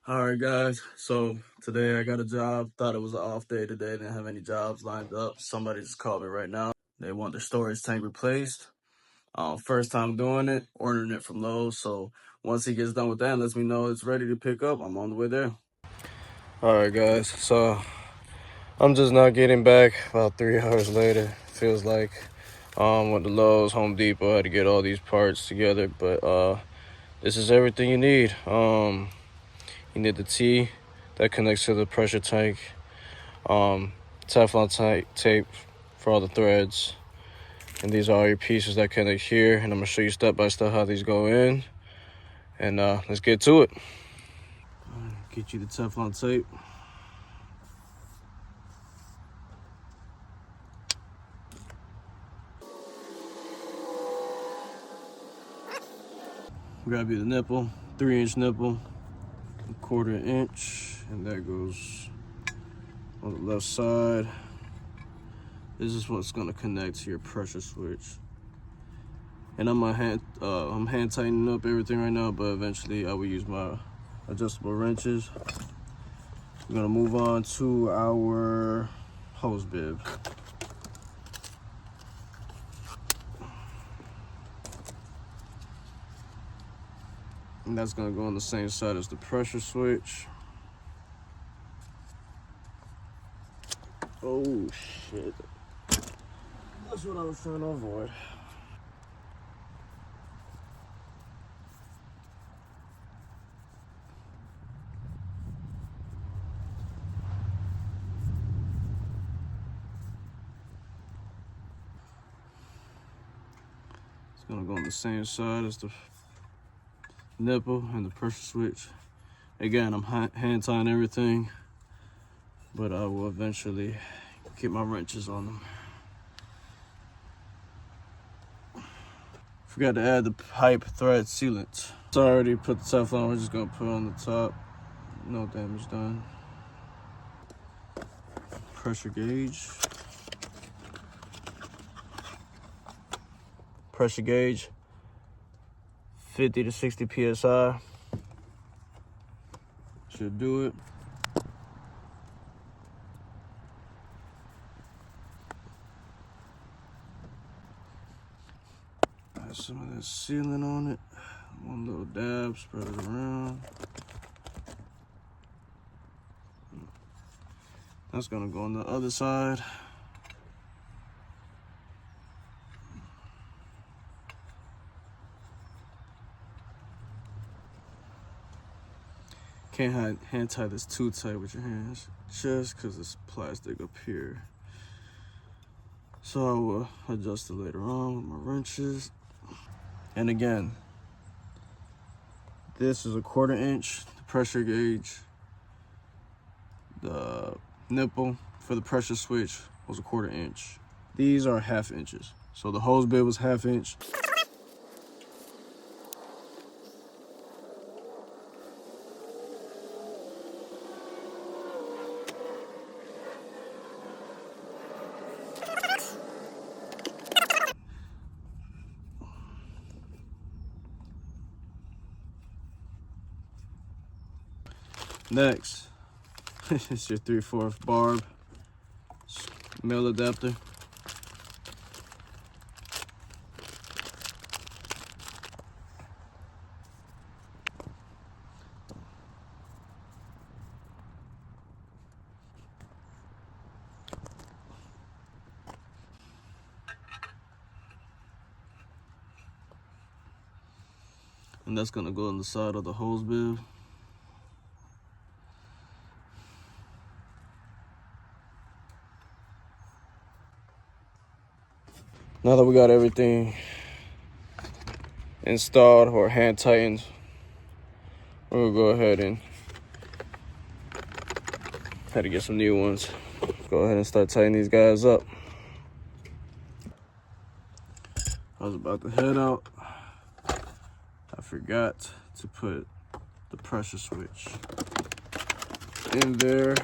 All right, guys. So today I got a job. Thought it was an off day today. Didn't have any jobs lined up. Somebody just called me right now. They want their storage tank replaced. First time doing it, ordering it from Lowe's. So once he gets done with that and lets me know it's ready to pick up, I'm on the way there. All right, guys. So I'm just not getting back about 3 hours later. Feels like went to Lowe's, Home Depot, had to get all these parts together. But this is everything you need. You need the T that connects to the pressure tank. Teflon tape for all the threads, and these are all your pieces that connect here, and I'm gonna show you step by step how these go in, and let's get to it. Get you the Teflon tape. Grab you the nipple, 3-inch nipple, 1/4 inch, and that goes on the left side. This is what's gonna connect to your pressure switch. And I'm hand tightening up everything right now, but eventually I will use my adjustable wrenches. We're gonna move on to our hose bib. And that's gonna go on the same side as the pressure switch. Oh shit. That's what I was trying to avoid. It's gonna go on the same side as the nipple and the pressure switch. Again, I'm hand tying everything, but I will eventually get my wrenches on them. Forgot to add the pipe thread sealant. So I already put the Teflon, we're just gonna put it on the top. No damage done. Pressure gauge. Pressure gauge, 50 to 60 PSI. Should do it. Add some of this sealant on it. One little dab, spread it around. That's gonna go on the other side. Can't hand tie this too tight with your hands, just because it's plastic up here. So I will adjust it later on with my wrenches. And again, this is a 1/4 inch, the pressure gauge. The nipple for the pressure switch was a 1/4 inch. These are 1/2 inches. So the hose bib was 1/2 inch. Next, it's your 3/4 barb male adapter. And that's gonna go on the side of the hose bib. Now that we got everything installed or hand tightened, we're gonna go ahead and had to get some new ones. Go ahead and start tightening these guys up. I was about to head out. I forgot to put the pressure switch in there.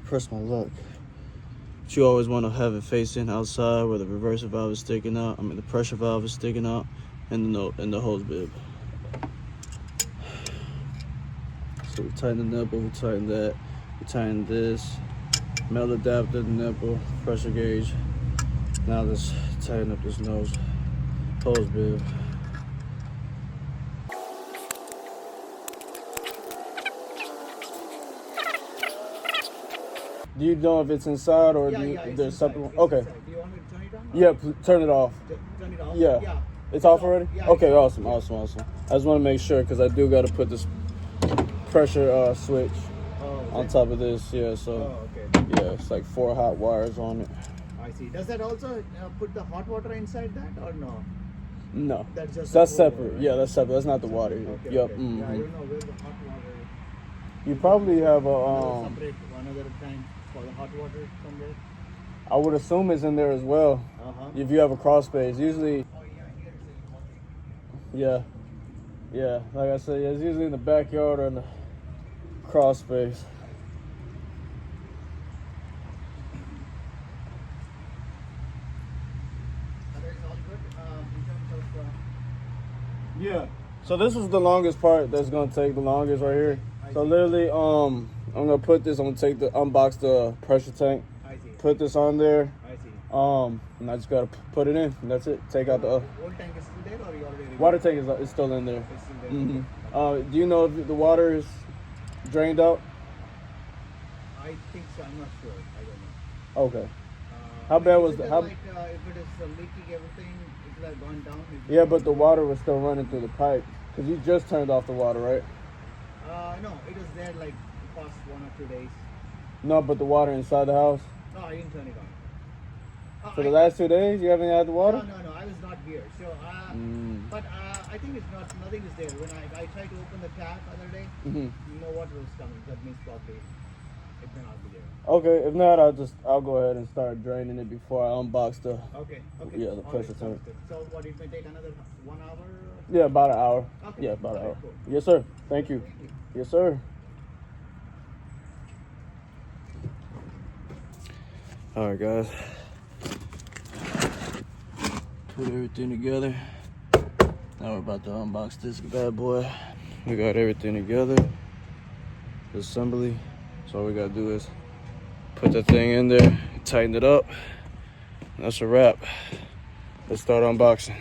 press my luck. But you always want to have it facing outside where the reverser valve is sticking out. I mean, the pressure valve is sticking out, and the hose bib. So we tighten the nipple, we tighten that, we tighten this, male adapter, the nipple, pressure gauge. Now let's tighten up this nose hose bib. Do you know if it's inside or there's separate one? Okay. Inside. Do you want me to turn it on? Yeah, turn it off. Turn it off? Yeah. It's off already? Yeah, okay, awesome. I just want to make sure because I do got to put this pressure switch on top of this. Yeah, so yeah, it's like 4 hot wires on it. I see. Does that also put the hot water inside that or no? No. That's separate. Right? Yeah, that's separate. That's not the water. Okay, yep. Okay. Mm-hmm. Yeah, I don't know where the hot water is. You probably have a separate another tank for the hot water somewhere. I would assume it's in there as well. If you have a crawl space, usually. Yeah, like I said, it's usually in the backyard or in the crawl space. Yeah. So this is the longest part that's gonna take the longest right here. So literally, I'm gonna put this. I'm gonna unbox the pressure tank. Put this on there. And I just gotta put it in. And that's it. Take out the. Old tank is still there, or you already? Water tank is still in there. It's still there. Do you know if the water is drained out? I think so. I'm not sure. I don't know. Okay. How bad was the? Like if it is leaking everything, it will have gone down. Yeah, but the water was still running through the pipe because you just turned off the water, right? No, it was there like the past 1 or 2 days. No, but the water inside the house. No, I didn't turn it on. For the last 2 days, you haven't had the water? No, I was not here. So, but I think it's not. Nothing is there. When I tried to open the tap the other day, no water was coming. That means probably it may not be there. Okay, if not, I'll go ahead and start draining it before I unbox the. Okay. Yeah, the pressure tank. So what? It may take another 1 hour. Yeah, about an hour. Okay. Yeah, about an hour. Cool. Yes, sir. Thank you. Yes, sir. All right, guys. Put everything together. Now we're about to unbox this bad boy. We got everything together. The assembly. So all we gotta do is put that thing in there, tighten it up. That's a wrap. Let's start unboxing.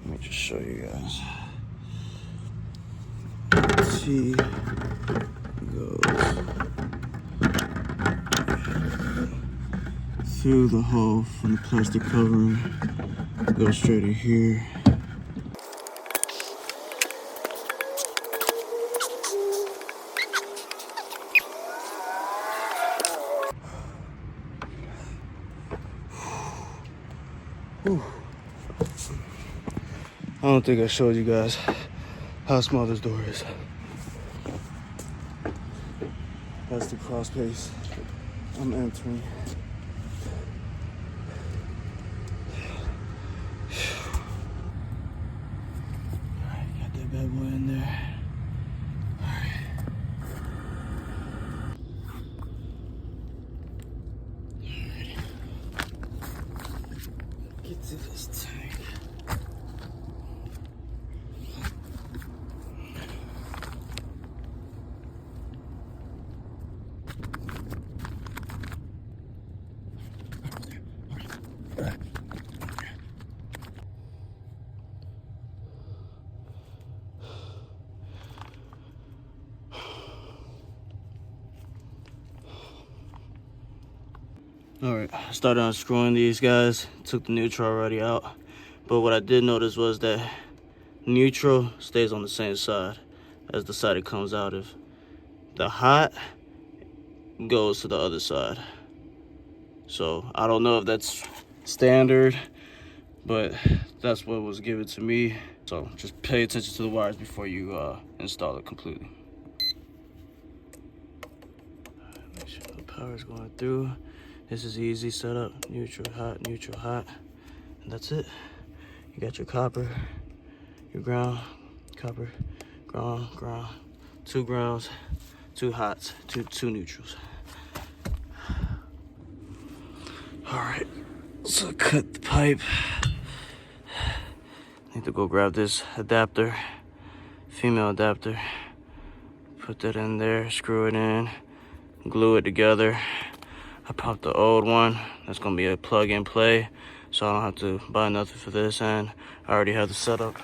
Let me just show you guys. T goes through the hole from the plastic covering, goes straight in here. Whew. I don't think I showed you guys how small this door is. That's the crawl space I'm entering. Alright, got that bad boy in there. Alright. Get to this tank. Alright, started unscrewing these guys. Took the neutral already out. But what I did notice was that neutral stays on the same side as the side it comes out of. The hot goes to the other side. So I don't know if that's standard, but that's what was given to me. So just pay attention to the wires before you install it completely. Make sure the power is going through. This is easy setup, neutral, hot, and that's it. You got your copper, your ground, copper, ground, 2 grounds, 2 hots, two neutrals. All right, so cut the pipe. Need to go grab this adapter, female adapter. Put that in there, screw it in, glue it together. I popped the old one. That's gonna be a plug and play, so I don't have to buy nothing for this. And I already have the setup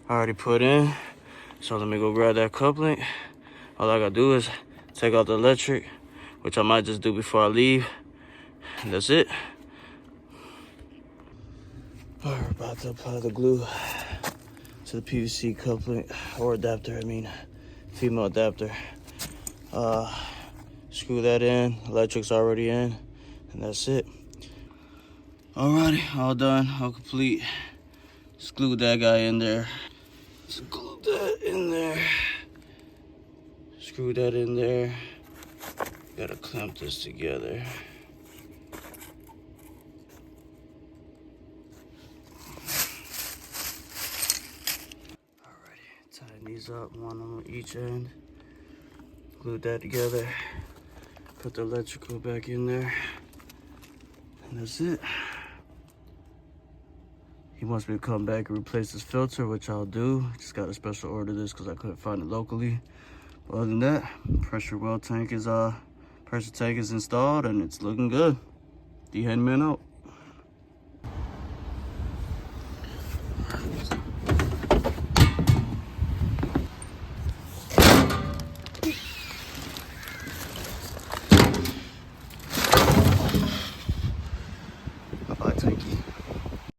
already put in. So let me go grab that coupling. All I gotta do is take out the electric, which I might just do before I leave. And that's it. All right, about to apply the glue to the PVC coupling, or adapter, I mean, female adapter. Screw that in, electric's already in, and that's it. Alrighty, all done, all complete. Just glue that guy in there. Just glue that in there. Screw that in there. Gotta clamp this together. Alrighty, tighten these up, one on each end. Glue that together. Put the electrical back in there. And that's it. He wants me to come back and replace this filter, which I'll do. Just got a special order this because I couldn't find it locally. But other than that, pressure tank is installed and it's looking good. The Handyman out.